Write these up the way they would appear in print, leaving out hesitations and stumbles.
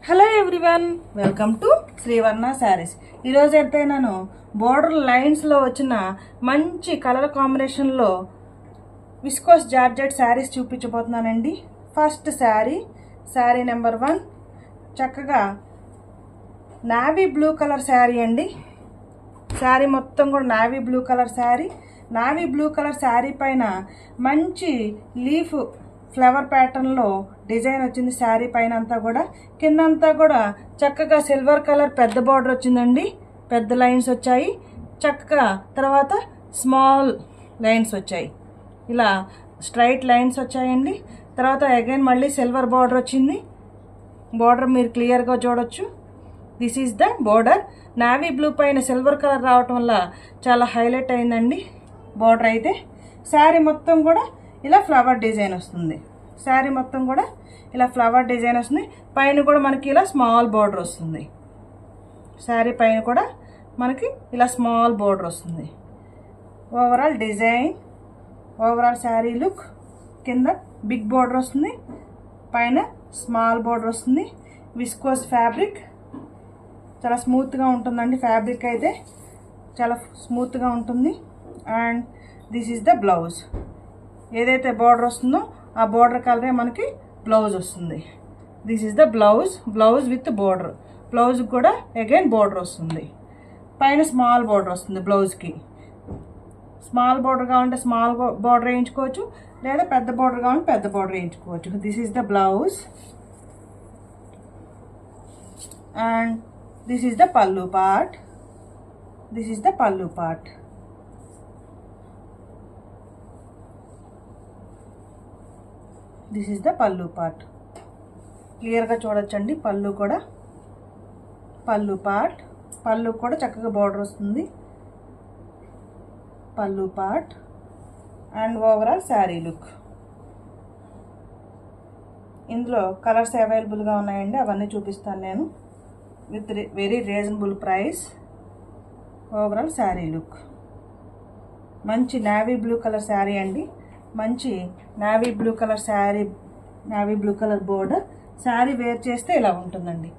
Hello everyone, welcome to Shrivarna sarees. ఈరోజు అయితే నేను బోర్డర్ లైన్స్లో వచ్చిన మంచి కలర్ కాంబినేషన్లో విస్కోస్ జార్జెట్ శారీస్ చూపించబోతున్నానండి. ఫస్ట్ శారీ నెంబర్ 1 చక్కగా నావీ బ్లూ కలర్ శారీ అండి. శారీ మొత్తం కూడా navy blue colour sari. Navy blue colour sari పైన మంచి లీఫ్ ఫ్లవర్ ప్యాటర్న్లో డిజైన్ వచ్చింది. శారీ పైన అంతా కూడా, కింద అంతా కూడా చక్కగా సిల్వర్ కలర్ పెద్ద బార్డర్ వచ్చిందండి. పెద్ద లైన్స్ వచ్చాయి చక్కగా. తర్వాత స్మాల్ లైన్స్ వచ్చాయి, ఇలా స్ట్రైట్ లైన్స్ వచ్చాయండి. తర్వాత అగైన్ మళ్ళీ సిల్వర్ బార్డర్ వచ్చింది. బార్డర్ మీరు క్లియర్గా చూడొచ్చు. This is the border. Navy blue పైన సిల్వర్ కలర్ రావటం వల్ల చాలా హైలైట్ అయిందండి బార్డర్. అయితే శారీ మొత్తం కూడా ఇలా ఫ్లవర్ డిజైన్ వస్తుంది. శారీ మొత్తం కూడా ఇలా ఫ్లవర్ డిజైన్ వస్తుంది. పైన కూడా మనకి ఇలా స్మాల్ బార్డర్ వస్తుంది. శారీ పైన కూడా మనకి ఇలా స్మాల్ బార్డర్ వస్తుంది. Overall design, overall sari look, కింద బిగ్ బార్డర్ వస్తుంది, పైన స్మాల్ బార్డర్ వస్తుంది. విస్కోస్ ఫ్యాబ్రిక్ చాలా స్మూత్గా ఉంటుందండి. ఫ్యాబ్రిక్ అయితే చాలా స్మూత్గా ఉంటుంది. And this is the blouse. ఏదైతే బార్డర్ వస్తుందో ఆ బార్డర్ కలరే మనకి బ్లౌజ్ వస్తుంది. This is the blouse with border. Blouse కూడా అగైన్ బార్డర్ వస్తుంది. పైన స్మాల్ బార్డర్ వస్తుంది. బ్లౌజ్కి స్మాల్ బార్డర్ కావాలంటే స్మాల్ బార్డర్ వేయించుకోవచ్చు, లేదా పెద్ద బార్డర్ కావాలంటే పెద్ద బార్డర్ వేయించుకోవచ్చు. This is the blouse and this is the pallu part. This is the pallu part. This is the pallu part. క్లియర్గా చూడొచ్చండి. పళ్ళు కూడా, పల్లు పార్ట్. పళ్ళు కూడా చక్కగా బార్డర్ వస్తుంది. Pallu part and overall sari look. ఇందులో కలర్స్ అవైలబుల్గా ఉన్నాయండి, అవన్నీ చూపిస్తాను నేను with very reasonable price. Overall sari look. మంచి నావీ బ్లూ కలర్ శారీ అండి. మంచి navy blue colour sari, navy blue colour border. Sari wear చేస్తే ఇలా ఉంటుందండి.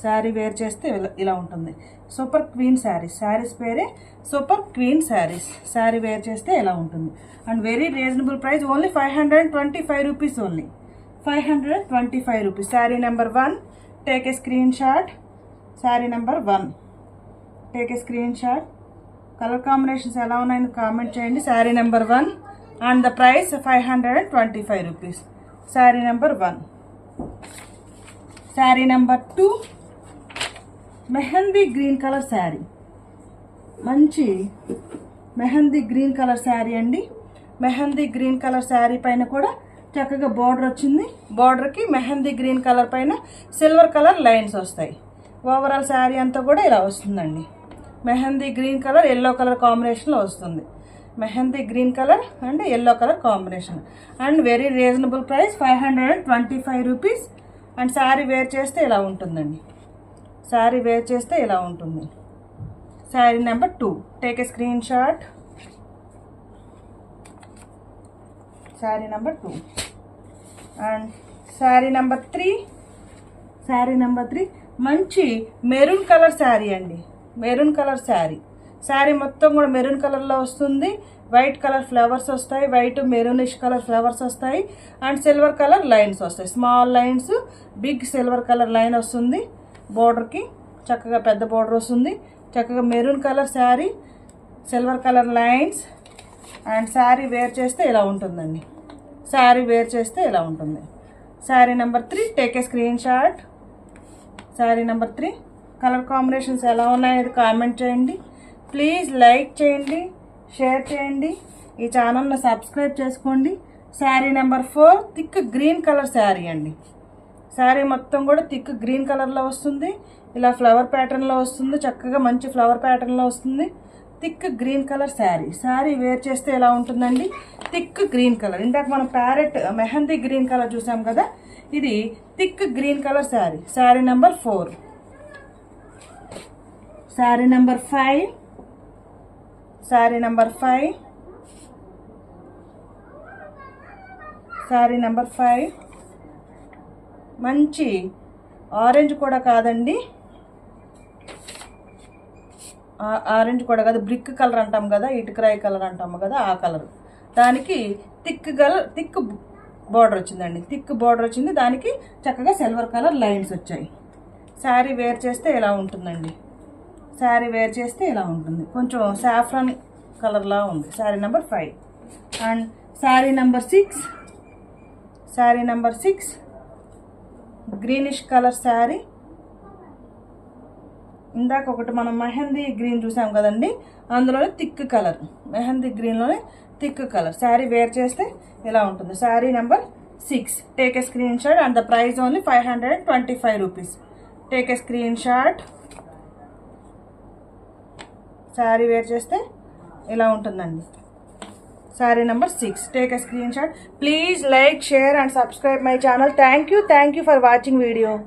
శారీ వేర్ చేస్తే ఇలా ఉంటుంది. Super queen saris. శారీస్ పేరే super queen saris. Sari wear చేస్తే ఇలా ఉంటుంది. And very reasonable price, only 525 rupees. Only 525 rupees. Sari number 1, take a screenshot. Sari number 1, take a screenshot. Colour combinations ఎలా ఉన్నాయని కామెంట్ చేయండి. Sari number 1 and the price 525 rupees. Saree number 1. Saree number 2, mehndi green colour sari. మంచి mehndi green colour sari అండి. Mehndi green colour sari పైన కూడా చక్కగా border వచ్చింది. బార్డర్కి మెహందీ గ్రీన్ కలర్ పైన సిల్వర్ కలర్ లైన్స్ వస్తాయి. ఓవరాల్ శారీ అంతా కూడా ఇలా వస్తుందండి. Mehndi green colour yellow colour కాంబినేషన్లో వస్తుంది. Mehndi green colour and yellow colour combination. And very reasonable price 525 rupees. And sari wear చేస్తే ఇలా ఉంటుందండి. శారీ వేర్ చేస్తే ఇలా ఉంటుంది. Sari number 2, take a screenshot. Sari number 2 and sari number 3. Sari number 3 మంచి మెరూన్ కలర్ శారీ అండి. Maroon colour sari. శారీ మొత్తం కూడా మెరూన్ కలర్లో వస్తుంది. వైట్ కలర్ ఫ్లవర్స్ వస్తాయి. వైట్ మెరూనిష్ కలర్ ఫ్లవర్స్ వస్తాయి. అండ్ సిల్వర్ కలర్ లైన్స్ వస్తాయి. Small lines, big silver colour line వస్తుంది. బోర్డర్కి చక్కగా పెద్ద బోర్డర్ వస్తుంది. చక్కగా maroon colour sari, silver colour lines. And sari wear చేస్తే ఇలా ఉంటుందండి. శారీ వేర్ చేస్తే ఇలా ఉంటుంది. Sari number 3, take a screenshot. Sari number 3. Colour combinations ఎలా ఉన్నాయో కామెంట్ చేయండి. ప్లీజ్ లైక్ చేయండి, షేర్ చేయండి, ఈ ఛానల్ని సబ్స్క్రైబ్ చేసుకోండి. Sari number 4, thick green colour sari అండి. శారీ మొత్తం కూడా థిక్ గ్రీన్ కలర్లో వస్తుంది. ఇలా ఫ్లవర్ ప్యాటర్న్లో వస్తుంది. చక్కగా మంచి ఫ్లవర్ ప్యాటర్న్లో వస్తుంది. Thick green colour sari. Sari wear చేస్తే ఎలా ఉంటుందండి? Thick green colour. ఇందాక మనం ప్యారెట్ మెహందీ గ్రీన్ కలర్ చూసాం కదా, ఇది thick green colour sari. Sari number 4. Sari number 5. Sari number 5. Sari number 5 మంచి ఆరెంజ్ కూడా కాదండి, ఆరెంజ్ కూడా కాదు, బ్రిక్ కలర్ అంటాం కదా, ఇటుకరాయి కలర్ అంటాము కదా, ఆ కలర్. దానికి థిక్ బార్డర్ వచ్చిందండి, థిక్ బార్డర్ వచ్చింది. దానికి చక్కగా సిల్వర్ కలర్ లైన్స్ వచ్చాయి. శారీ వేర్ చేస్తే ఇలా ఉంటుందండి. శారీ వేర్ చేస్తే ఇలా ఉంటుంది. కొంచెం సాఫ్రాన్ కలర్లా ఉంది. శారీ నెంబర్ 5. అండ్ sari number 6. Saree number 6 greenish colour saree. ఇందాక ఒకటి మనం మెహందీ గ్రీన్ చూసాం కదండి, అందులోనే థిక్ కలర్, మెహందీ గ్రీన్లోనే థిక్ కలర్. శారీ వేర్ చేస్తే ఇలా ఉంటుంది. Sari number 6. Take a screenshot and the price only 525 rupees. Take a screenshot. Saree wear చేస్తే ఇలా ఉంటుందండి. Saree number 6. Take a screenshot. Please like, share and subscribe my channel. Thank you for watching video.